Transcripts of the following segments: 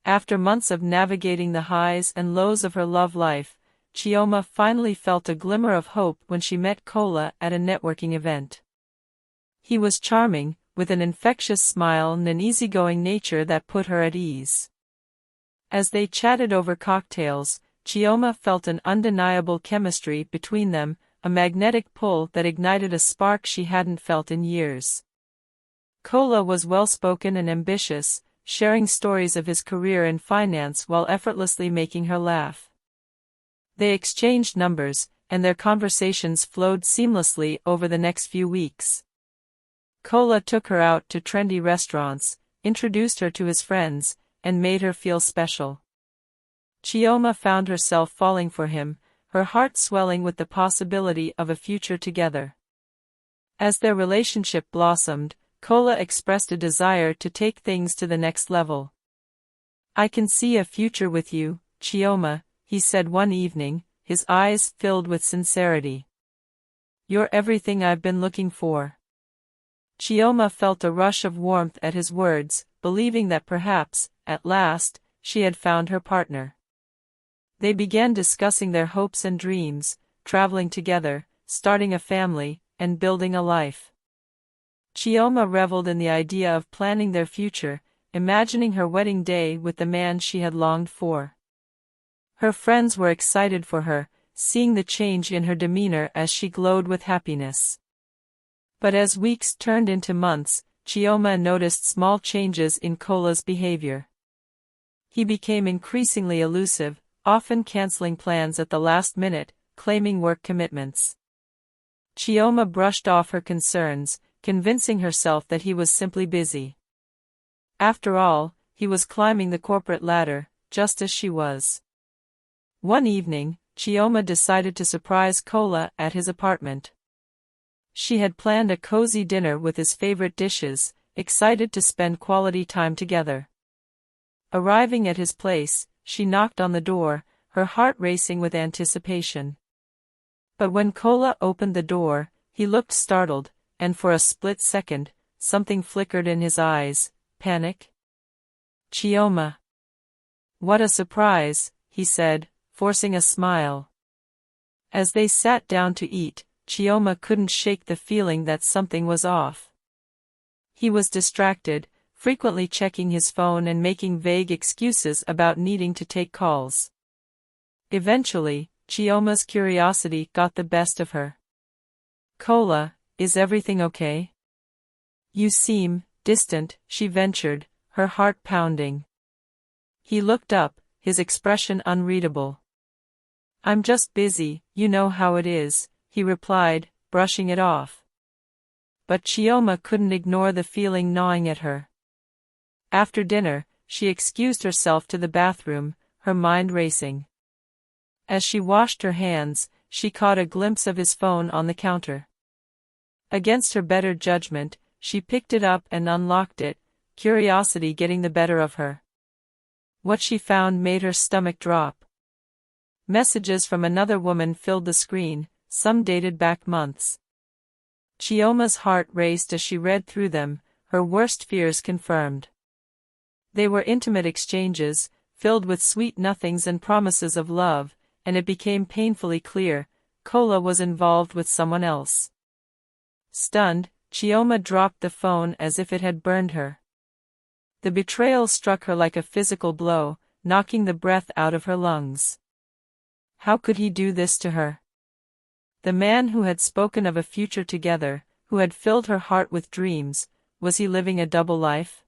After months of navigating the highs and lows of her love life, Chioma finally felt a glimmer of hope when she met Kola at a networking event. He was charming, with an infectious smile and an easygoing nature that put her at ease. As they chatted over cocktails, Chioma felt an undeniable chemistry between them, a magnetic pull that ignited a spark she hadn't felt in years. Kola was well-spoken and ambitious, sharing stories of his career in finance while effortlessly making her laugh. They exchanged numbers, and their conversations flowed seamlessly over the next few weeks. Kola took her out to trendy restaurants, introduced her to his friends, and made her feel special. Chioma found herself falling for him, her heart swelling with the possibility of a future together. As their relationship blossomed, Kola expressed a desire to take things to the next level. "I can see a future with you, Chioma," he said one evening, his eyes filled with sincerity. "You're everything I've been looking for." Chioma felt a rush of warmth at his words, believing that perhaps, at last, she had found her partner. They began discussing their hopes and dreams, traveling together, starting a family, and building a life. Chioma reveled in the idea of planning their future, imagining her wedding day with the man she had longed for. Her friends were excited for her, seeing the change in her demeanor as she glowed with happiness. But as weeks turned into months, Chioma noticed small changes in Kola's behavior. He became increasingly elusive, often canceling plans at the last minute, claiming work commitments. Chioma brushed off her concerns, convincing herself that he was simply busy. After all, he was climbing the corporate ladder, just as she was. One evening, Chioma decided to surprise Kola at his apartment. She had planned a cozy dinner with his favorite dishes, excited to spend quality time together. Arriving at his place, she knocked on the door, her heart racing with anticipation. But when Kola opened the door, he looked startled, and for a split second, something flickered in his eyes. Panic? "Chioma." "What a surprise," he said, forcing a smile. As they sat down to eat, Chioma couldn't shake the feeling that something was off. He was distracted, frequently checking his phone and making vague excuses about needing to take calls. Eventually, Chioma's curiosity got the best of her. "Kola, is everything okay? You seem distant," she ventured, her heart pounding. He looked up, his expression unreadable. "I'm just busy, you know how it is," he replied, brushing it off. But Chioma couldn't ignore the feeling gnawing at her. After dinner, she excused herself to the bathroom, her mind racing. As she washed her hands, she caught a glimpse of his phone on the counter. Against her better judgment, she picked it up and unlocked it, curiosity getting the better of her. What she found made her stomach drop. Messages from another woman filled the screen, some dated back months. Chioma's heart raced as she read through them, her worst fears confirmed. They were intimate exchanges, filled with sweet nothings and promises of love, and it became painfully clear, Kola was involved with someone else. Stunned, Chioma dropped the phone as if it had burned her. The betrayal struck her like a physical blow, knocking the breath out of her lungs. How could he do this to her? The man who had spoken of a future together, who had filled her heart with dreams, was he living a double life?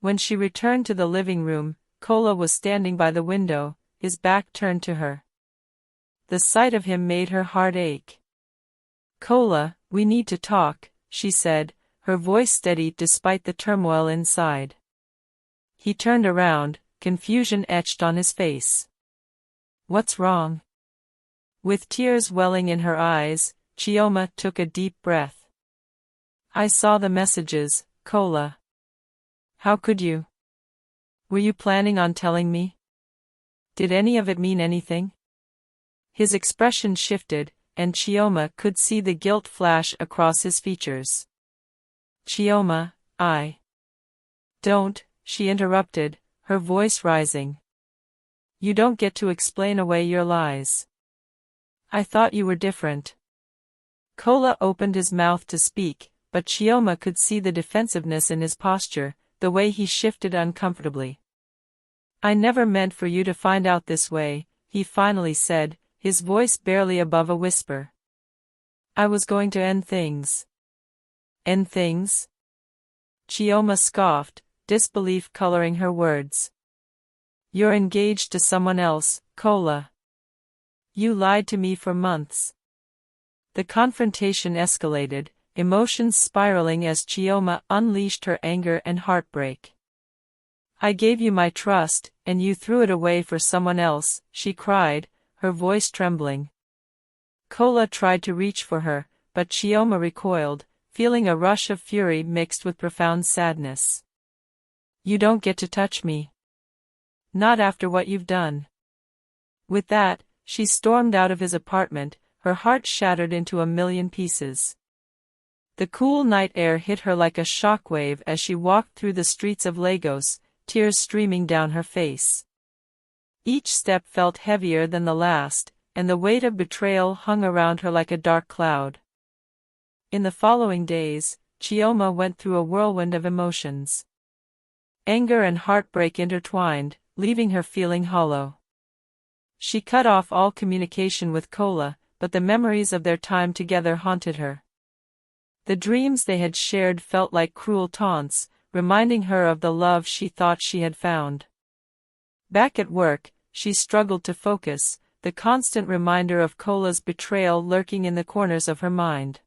When she returned to the living room, Kola was standing by the window, his back turned to her. The sight of him made her heart ache. "Kola, we need to talk," she said, her voice steady despite the turmoil inside. He turned around, confusion etched on his face. "What's wrong?" With tears welling in her eyes, Chioma took a deep breath. "I saw the messages, Kola." "How could you? Were you planning on telling me? Did any of it mean anything?" His expression shifted, and Chioma could see the guilt flash across his features. "Chioma, I..." "Don't," she interrupted, her voice rising. You don't get to explain away your lies. I thought you were different. Kola opened his mouth to speak, but Chioma could see the defensiveness in his posture, the way he shifted uncomfortably. I never meant for you to find out this way, he finally said, his voice barely above a whisper. I was going to end things. End things? Chioma scoffed, disbelief coloring her words. You're engaged to someone else, Kola. You lied to me for months. The confrontation escalated, emotions spiraling as Chioma unleashed her anger and heartbreak. I gave you my trust, and you threw it away for someone else, she cried, her voice trembling. Kola tried to reach for her, but Chioma recoiled, feeling a rush of fury mixed with profound sadness. You don't get to touch me. Not after what you've done. With that, she stormed out of his apartment, her heart shattered into a million pieces. The cool night air hit her like a shockwave as she walked through the streets of Lagos, tears streaming down her face. Each step felt heavier than the last, and the weight of betrayal hung around her like a dark cloud. In the following days, Chioma went through a whirlwind of emotions. Anger and heartbreak intertwined, leaving her feeling hollow. She cut off all communication with Kola, but the memories of their time together haunted her. The dreams they had shared felt like cruel taunts, reminding her of the love she thought she had found. Back at work, she struggled to focus, the constant reminder of Kola's betrayal lurking in the corners of her mind.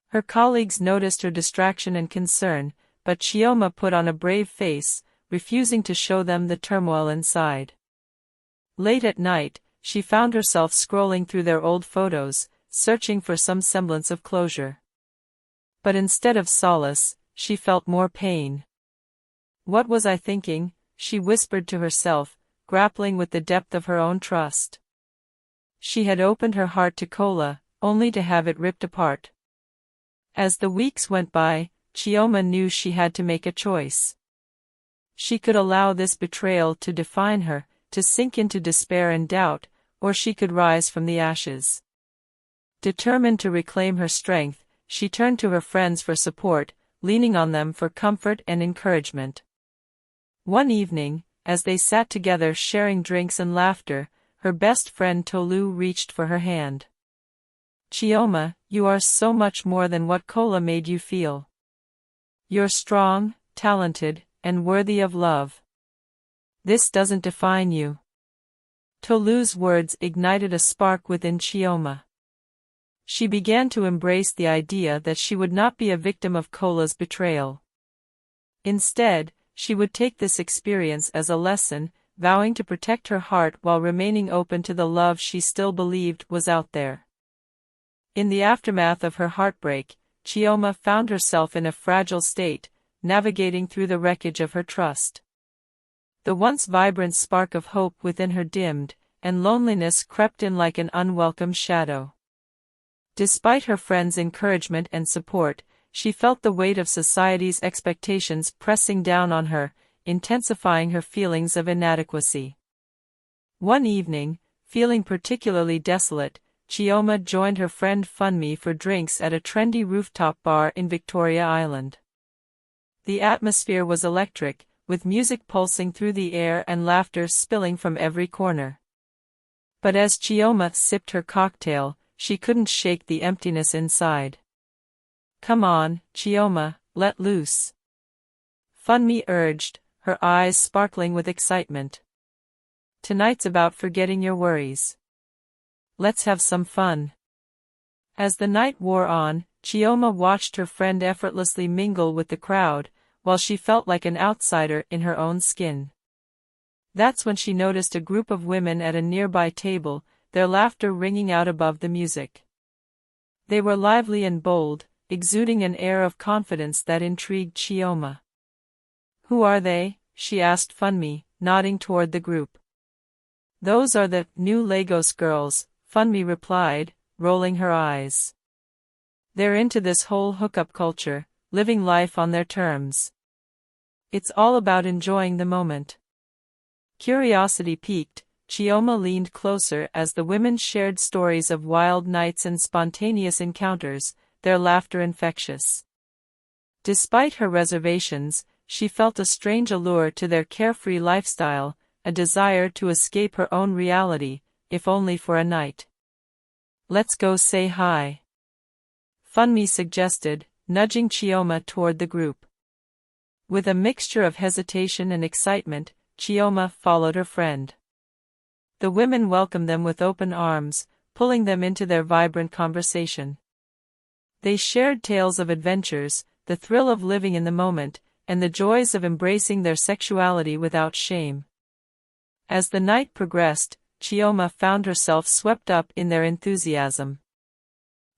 Her colleagues noticed her distraction and concern, but Chioma put on a brave face, refusing to show them the turmoil inside. Late at night, she found herself scrolling through their old photos, searching for some semblance of closure. But instead of solace, she felt more pain. What was I thinking? She whispered to herself, grappling with the depth of her own trust. She had opened her heart to Kola, only to have it ripped apart. As the weeks went by, Chioma knew she had to make a choice. She could allow this betrayal to define her, to sink into despair and doubt, or she could rise from the ashes. Determined to reclaim her strength, she turned to her friends for support, leaning on them for comfort and encouragement. One evening, as they sat together sharing drinks and laughter, her best friend Tolu reached for her hand. Chioma, you are so much more than what Kola made you feel. You're strong, talented, and worthy of love. This doesn't define you. Tolu's words ignited a spark within Chioma. She began to embrace the idea that she would not be a victim of Kola's betrayal. Instead, she would take this experience as a lesson, vowing to protect her heart while remaining open to the love she still believed was out there. In the aftermath of her heartbreak, Chioma found herself in a fragile state, navigating through the wreckage of her trust. The once vibrant spark of hope within her dimmed, and loneliness crept in like an unwelcome shadow. Despite her friends' encouragement and support, she felt the weight of society's expectations pressing down on her, intensifying her feelings of inadequacy. One evening, feeling particularly desolate, Chioma joined her friend Funmi for drinks at a trendy rooftop bar in Victoria Island. The atmosphere was electric, with music pulsing through the air and laughter spilling from every corner. But as Chioma sipped her cocktail, she couldn't shake the emptiness inside. Come on, Chioma, let loose. Funmi urged, her eyes sparkling with excitement. Tonight's about forgetting your worries. Let's have some fun. As the night wore on, Chioma watched her friend effortlessly mingle with the crowd, while she felt like an outsider in her own skin. That's when she noticed a group of women at a nearby table, their laughter ringing out above the music. They were lively and bold, exuding an air of confidence that intrigued Chioma. Who are they? She asked Funmi, nodding toward the group. Those are the new Lagos girls, Funmi replied, rolling her eyes. They're into this whole hookup culture, living life on their terms. It's all about enjoying the moment. Curiosity piqued, Chioma leaned closer as the women shared stories of wild nights and spontaneous encounters, their laughter infectious. Despite her reservations, she felt a strange allure to their carefree lifestyle, a desire to escape her own reality, if only for a night. "Let's go say hi," Funmi suggested, nudging Chioma toward the group. With a mixture of hesitation and excitement, Chioma followed her friend. The women welcomed them with open arms, pulling them into their vibrant conversation. They shared tales of adventures, the thrill of living in the moment, and the joys of embracing their sexuality without shame. As the night progressed, Chioma found herself swept up in their enthusiasm.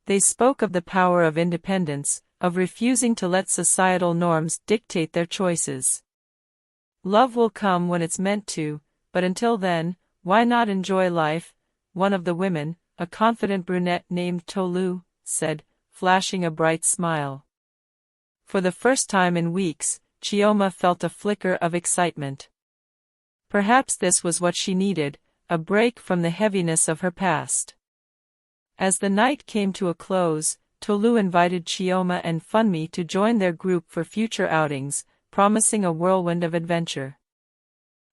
They spoke of the power of independence, of refusing to let societal norms dictate their choices. "Love will come when it's meant to, but until then, why not enjoy life?" one of the women, a confident brunette named Tolu, said, flashing a bright smile. For the first time in weeks, Chioma felt a flicker of excitement. Perhaps this was what she needed, a break from the heaviness of her past. As the night came to a close, Tolu invited Chioma and Funmi to join their group for future outings, promising a whirlwind of adventure.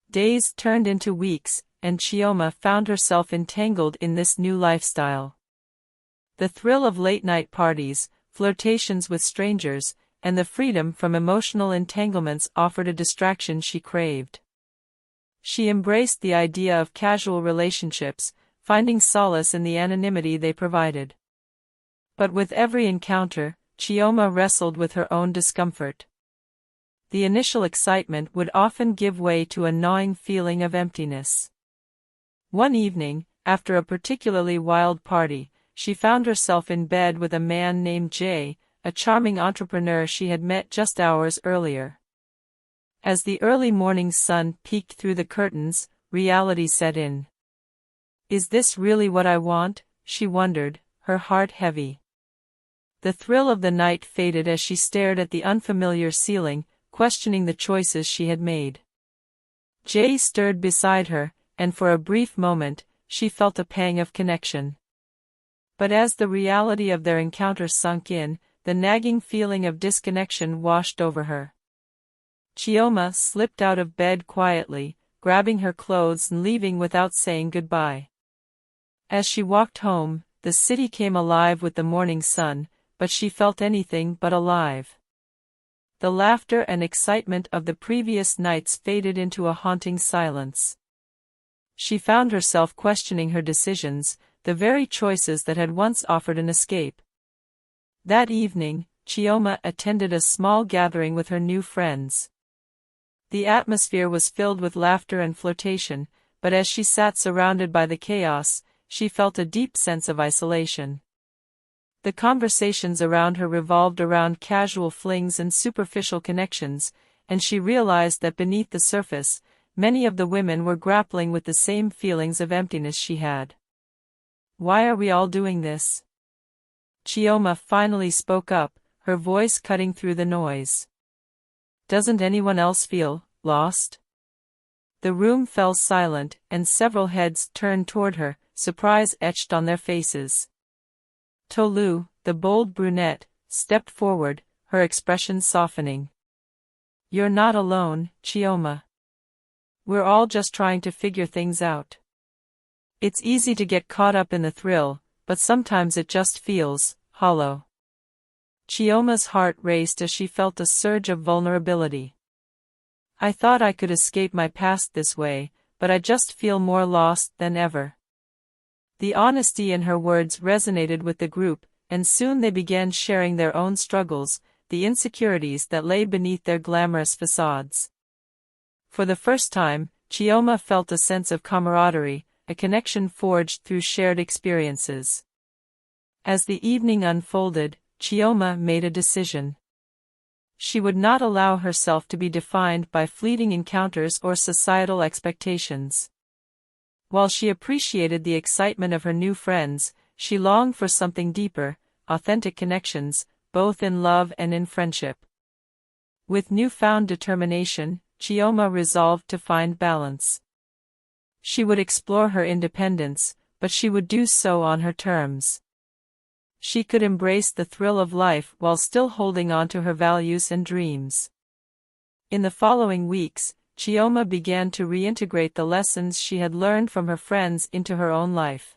Days turned into weeks, and Chioma found herself entangled in this new lifestyle. The thrill of late-night parties, flirtations with strangers, and the freedom from emotional entanglements offered a distraction she craved. She embraced the idea of casual relationships, finding solace in the anonymity they provided. But with every encounter, Chioma wrestled with her own discomfort. The initial excitement would often give way to a gnawing feeling of emptiness. One evening, after a particularly wild party, she found herself in bed with a man named Jay, a charming entrepreneur she had met just hours earlier. As the early morning sun peeked through the curtains, reality set in. "Is this really what I want?" she wondered, her heart heavy. The thrill of the night faded as she stared at the unfamiliar ceiling, questioning the choices she had made. Jay stirred beside her, and for a brief moment, she felt a pang of connection. But as the reality of their encounter sunk in, the nagging feeling of disconnection washed over her. Chioma slipped out of bed quietly, grabbing her clothes and leaving without saying goodbye. As she walked home, the city came alive with the morning sun, but she felt anything but alive. The laughter and excitement of the previous nights faded into a haunting silence. She found herself questioning her decisions, the very choices that had once offered an escape. That evening, Chioma attended a small gathering with her new friends. The atmosphere was filled with laughter and flirtation, but as she sat surrounded by the chaos, she felt a deep sense of isolation. The conversations around her revolved around casual flings and superficial connections, and she realized that beneath the surface, many of the women were grappling with the same feelings of emptiness she had. "Why are we all doing this?" Chioma finally spoke up, her voice cutting through the noise. "Doesn't anyone else feel lost?" The room fell silent, and several heads turned toward her, surprise etched on their faces. Tolu, the bold brunette, stepped forward, her expression softening. "You're not alone, Chioma. We're all just trying to figure things out. It's easy to get caught up in the thrill, but sometimes it just feels hollow." Chioma's heart raced as she felt a surge of vulnerability. "I thought I could escape my past this way, but I just feel more lost than ever." The honesty in her words resonated with the group, and soon they began sharing their own struggles, the insecurities that lay beneath their glamorous facades. For the first time, Chioma felt a sense of camaraderie, a connection forged through shared experiences. As the evening unfolded, Chioma made a decision. She would not allow herself to be defined by fleeting encounters or societal expectations. While she appreciated the excitement of her new friends, she longed for something deeper, authentic connections, both in love and in friendship. With newfound determination, Chioma resolved to find balance. She would explore her independence, but she would do so on her terms. She could embrace the thrill of life while still holding on to her values and dreams. In the following weeks, Chioma began to reintegrate the lessons she had learned from her friends into her own life.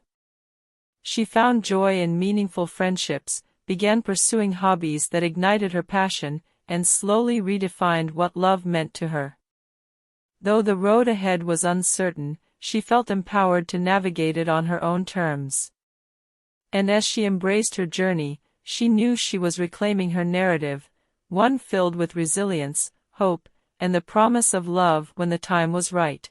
She found joy in meaningful friendships, began pursuing hobbies that ignited her passion, and slowly redefined what love meant to her. Though the road ahead was uncertain, she felt empowered to navigate it on her own terms. And as she embraced her journey, she knew she was reclaiming her narrative, one filled with resilience, hope, and the promise of love when the time was right.